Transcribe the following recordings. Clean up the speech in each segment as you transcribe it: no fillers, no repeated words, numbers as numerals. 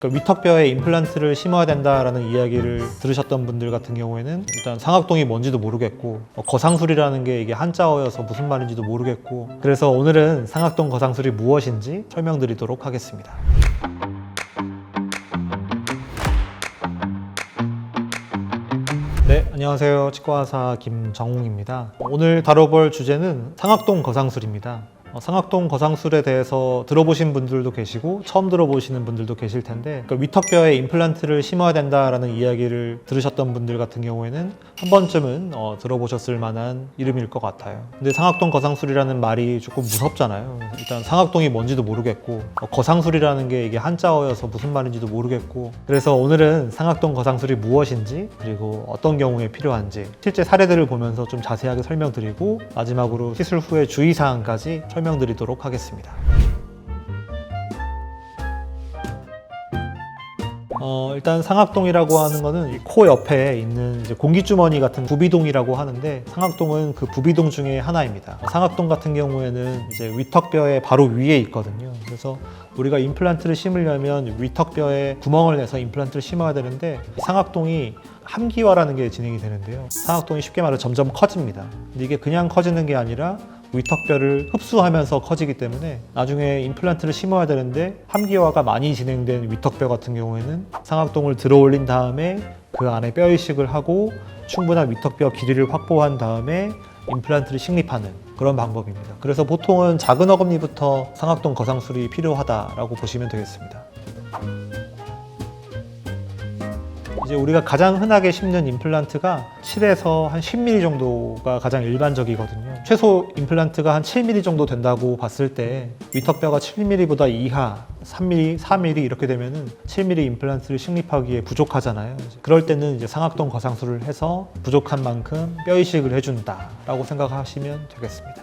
그러니까 위턱뼈에 임플란트를 심어야 된다라는 이야기를 들으셨던 분들 같은 경우에는 일단 상악동이 뭔지도 모르겠고 거상술이라는 게 이게 한자어여서 무슨 말인지도 모르겠고, 그래서 오늘은 상악동 거상술이 무엇인지 설명드리도록 하겠습니다. 네, 안녕하세요. 치과의사 김정웅입니다. 오늘 다뤄볼 주제는 상악동 거상술입니다. 상악동 거상술에 대해서 들어보신 분들도 계시고 처음 들어보시는 분들도 계실 텐데, 그러니까 위턱뼈에 임플란트를 심어야 된다라는 이야기를 들으셨던 분들 같은 경우에는 한 번쯤은 들어보셨을 만한 이름일 것 같아요. 근데 상악동 거상술이라는 말이 조금 무섭잖아요. 일단 상악동이 뭔지도 모르겠고 거상술이라는 게 이게 한자어여서 무슨 말인지도 모르겠고, 그래서 오늘은 상악동 거상술이 무엇인지, 그리고 어떤 경우에 필요한지 실제 사례들을 보면서 좀 자세하게 설명드리고, 마지막으로 시술 후의 주의사항까지 설명드리도록 하겠습니다. 일단 상악동이라고 하는 거는 코 옆에 있는 이제 공기주머니 같은 부비동이라고 하는데, 상악동은 그 부비동 중에 하나입니다. 상악동 같은 경우에는 이제 위턱뼈의 바로 위에 있거든요. 그래서 우리가 임플란트를 심으려면 위턱뼈에 구멍을 내서 임플란트를 심어야 되는데, 상악동이 함기화라는 게 진행이 되는데요. 상악동이 쉽게 말해 점점 커집니다. 근데 이게 그냥 커지는 게 아니라 위턱뼈를 흡수하면서 커지기 때문에 나중에 임플란트를 심어야 되는데, 함기화가 많이 진행된 위턱뼈 같은 경우에는 상악동을 들어 올린 다음에 그 안에 뼈 이식을 하고 충분한 위턱뼈 길이를 확보한 다음에 임플란트를 식립하는 그런 방법입니다. 그래서 보통은 작은 어금니부터 상악동 거상술이 필요하다라고 보시면 되겠습니다. 이제 우리가 가장 흔하게 심는 임플란트가 7에서 한 10mm 정도가 가장 일반적이거든요. 최소 임플란트가 한 7mm 정도 된다고 봤을 때, 위턱뼈가 7mm보다 이하 3mm, 4mm 이렇게 되면은 7mm 임플란트를 식립하기에 부족하잖아요. 그럴 때는 이제 상악동 거상술을 해서 부족한 만큼 뼈 이식을 해준다라고 생각하시면 되겠습니다.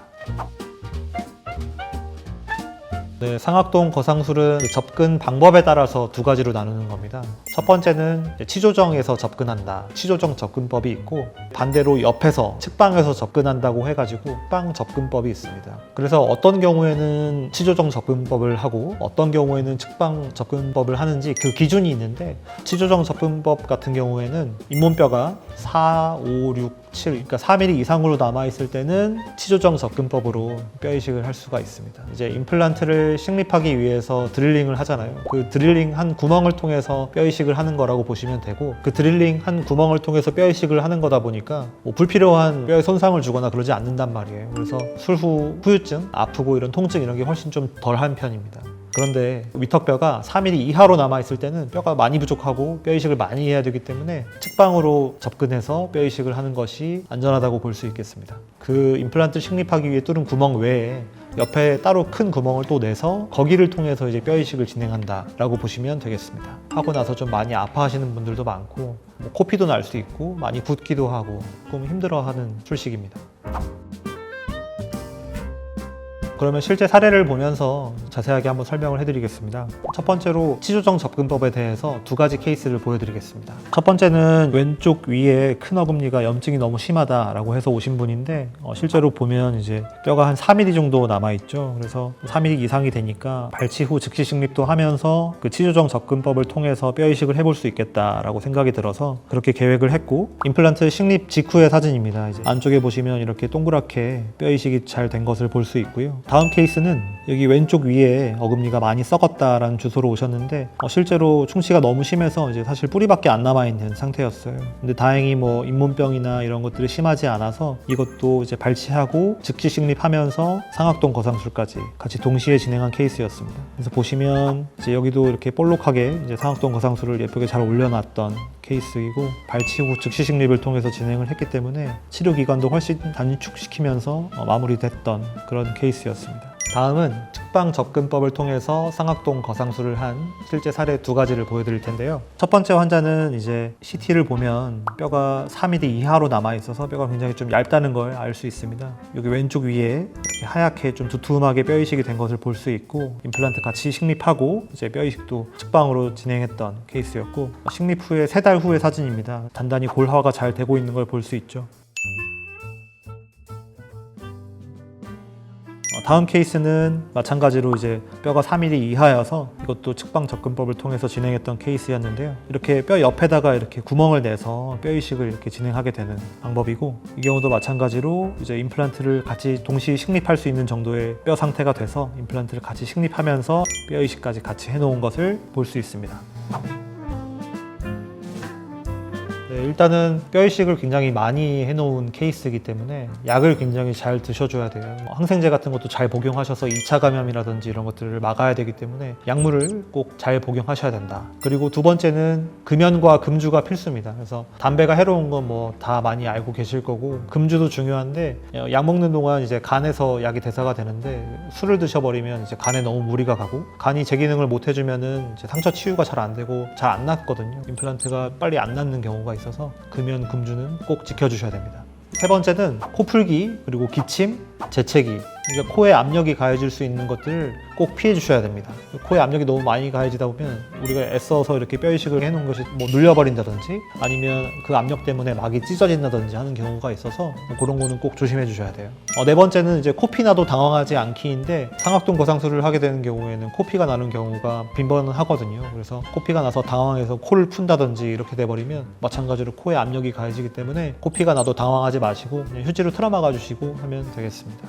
네, 상악동 거상술은 접근 방법에 따라서 두 가지로 나누는 겁니다. 첫 번째는 치조정에서 접근한다, 치조정 접근법이 있고, 반대로 옆에서 측방에서 접근한다고 해가지고 측방 접근법이 있습니다. 그래서 어떤 경우에는 치조정 접근법을 하고 어떤 경우에는 측방 접근법을 하는지 그 기준이 있는데, 치조정 접근법 같은 경우에는 잇몸뼈가 4, 5, 6, 7, 그러니까 4mm 이상으로 남아있을 때는 치조정 접근법으로 뼈 이식을 할 수가 있습니다. 이제 임플란트를 식립하기 위해서 드릴링을 하잖아요. 그 드릴링 한 구멍을 통해서 뼈 이식을 하는 거라고 보시면 되고, 그 드릴링 한 구멍을 통해서 뼈 이식을 하는 거다 보니까 불필요한 뼈에 손상을 주거나 그러지 않는단 말이에요. 그래서 술 후 후유증, 아프고 이런 통증 이런 게 훨씬 좀 덜한 편입니다. 그런데 위턱뼈가 4mm 이하로 남아있을 때는 뼈가 많이 부족하고 뼈 이식을 많이 해야 되기 때문에 측방으로 접근해서 뼈 이식을 하는 것이 안전하다고 볼 수 있겠습니다. 그 임플란트를 식립하기 위해 뚫은 구멍 외에 옆에 따로 큰 구멍을 또 내서 거기를 통해서 이제 뼈 이식을 진행한다라고 보시면 되겠습니다. 하고 나서 좀 많이 아파하시는 분들도 많고, 코피도 날 수 있고 많이 붓기도 하고 조금 힘들어하는 술식입니다. 그러면 실제 사례를 보면서 자세하게 한번 설명을 해드리겠습니다. 첫 번째로 치조정 접근법에 대해서 두 가지 케이스를 보여드리겠습니다. 첫 번째는 왼쪽 위에 큰 어금니가 염증이 너무 심하다라고 해서 오신 분인데, 실제로 보면 이제 뼈가 한 4mm 정도 남아있죠. 그래서 4mm 이상이 되니까 발치 후 즉시 식립도 하면서 그 치조정 접근법을 통해서 뼈 이식을 해볼 수 있겠다라고 생각이 들어서 그렇게 계획을 했고, 임플란트 식립 직후의 사진입니다. 이제 안쪽에 보시면 이렇게 동그랗게 뼈 이식이 잘 된 것을 볼 수 있고요. 다음 케이스는 여기 왼쪽 위에 어금니가 많이 썩었다라는 주소로 오셨는데, 실제로 충치가 너무 심해서 이제 사실 뿌리밖에 안 남아있는 상태였어요. 근데 다행히 잇몸병이나 이런 것들이 심하지 않아서 이것도 이제 발치하고 즉시 식립하면서 상악동 거상술까지 같이 동시에 진행한 케이스였습니다. 그래서 보시면 이제 여기도 이렇게 볼록하게 이제 상악동 거상술을 예쁘게 잘 올려놨던 케이스이고, 발치 후 즉시 식립을 통해서 진행을 했기 때문에 치료 기간도 훨씬 단축시키면서 마무리됐던 그런 케이스였습니다. 다음은 측방 접근법을 통해서 상악동 거상술을 한 실제 사례 두 가지를 보여드릴 텐데요. 첫 번째 환자는 이제 CT를 보면 뼈가 4mm 이하로 남아 있어서 뼈가 굉장히 좀 얇다는 걸 알 수 있습니다. 여기 왼쪽 위에 이렇게 하얗게 좀 두툼하게 뼈 이식이 된 것을 볼 수 있고, 임플란트 같이 식립하고 이제 뼈 이식도 측방으로 진행했던 케이스였고, 식립 후에 3달 후의 사진입니다. 단단히 골화가 잘 되고 있는 걸 볼 수 있죠. 다음 케이스는 마찬가지로 이제 뼈가 3mm 이하여서 이것도 측방 접근법을 통해서 진행했던 케이스였는데요. 이렇게 뼈 옆에다가 이렇게 구멍을 내서 뼈 이식을 이렇게 진행하게 되는 방법이고, 이 경우도 마찬가지로 이제 임플란트를 같이 동시 식립할 수 있는 정도의 뼈 상태가 돼서 임플란트를 같이 식립하면서 뼈 이식까지 같이 해놓은 것을 볼 수 있습니다. 네, 일단은 뼈 이식을 굉장히 많이 해놓은 케이스이기 때문에 약을 굉장히 잘 드셔줘야 돼요. 항생제 같은 것도 잘 복용하셔서 2차 감염이라든지 이런 것들을 막아야 되기 때문에 약물을 꼭 잘 복용하셔야 된다. 그리고 두 번째는 금연과 금주가 필수입니다. 그래서 담배가 해로운 건 뭐 다 많이 알고 계실 거고, 금주도 중요한데, 약 먹는 동안 이제 간에서 약이 대사가 되는데 술을 드셔버리면 이제 간에 너무 무리가 가고, 간이 제 기능을 못 해주면은 이제 상처 치유가 잘 안 되고 잘 안 낫거든요. 임플란트가 빨리 안 낫는 경우가 있어서 금연, 금주는 꼭 지켜주셔야 됩니다. 세 번째는 코풀기, 그리고 기침, 재채기. 그러니까 코에 압력이 가해질 수 있는 것들을 꼭 피해 주셔야 됩니다. 코에 압력이 너무 많이 가해지다 보면 우리가 애써서 이렇게 뼈 이식을 해놓은 것이 뭐 눌려버린다든지 아니면 그 압력 때문에 막이 찢어진다든지 하는 경우가 있어서 그런 거는 꼭 조심해 주셔야 돼요. 네 번째는 이제 코피 나도 당황하지 않기인데, 상악동 거상술을 하게 되는 경우에는 코피가 나는 경우가 빈번은 하거든요. 그래서 코피가 나서 당황해서 코를 푼다든지 이렇게 돼버리면 마찬가지로 코에 압력이 가해지기 때문에 코피가 나도 당황하지 마시고 그냥 휴지로 틀어막아 주시고 하면 되겠습니다.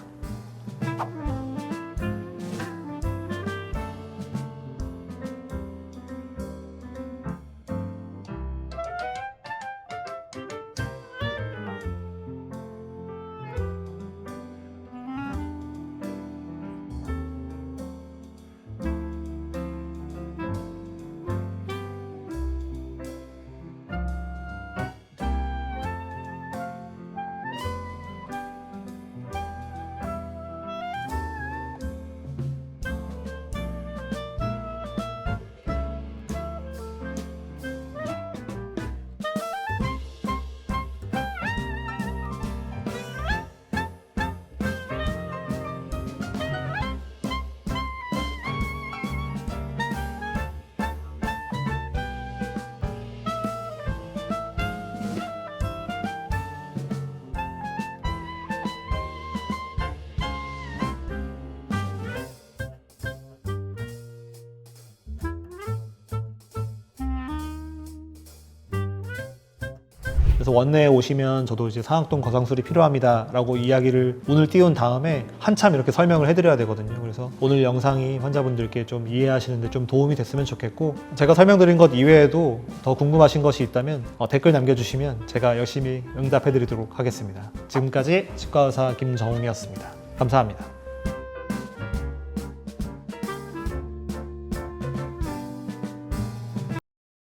그래서 원내에 오시면 저도 이제 상악동 거상술이 필요합니다 라고 이야기를 오늘 띄운 다음에 한참 이렇게 설명을 해드려야 되거든요. 그래서 오늘 영상이 환자분들께 좀 이해하시는데 좀 도움이 됐으면 좋겠고, 제가 설명드린 것 이외에도 더 궁금하신 것이 있다면 댓글 남겨주시면 제가 열심히 응답해드리도록 하겠습니다. 지금까지 치과의사 김정웅이었습니다. 감사합니다.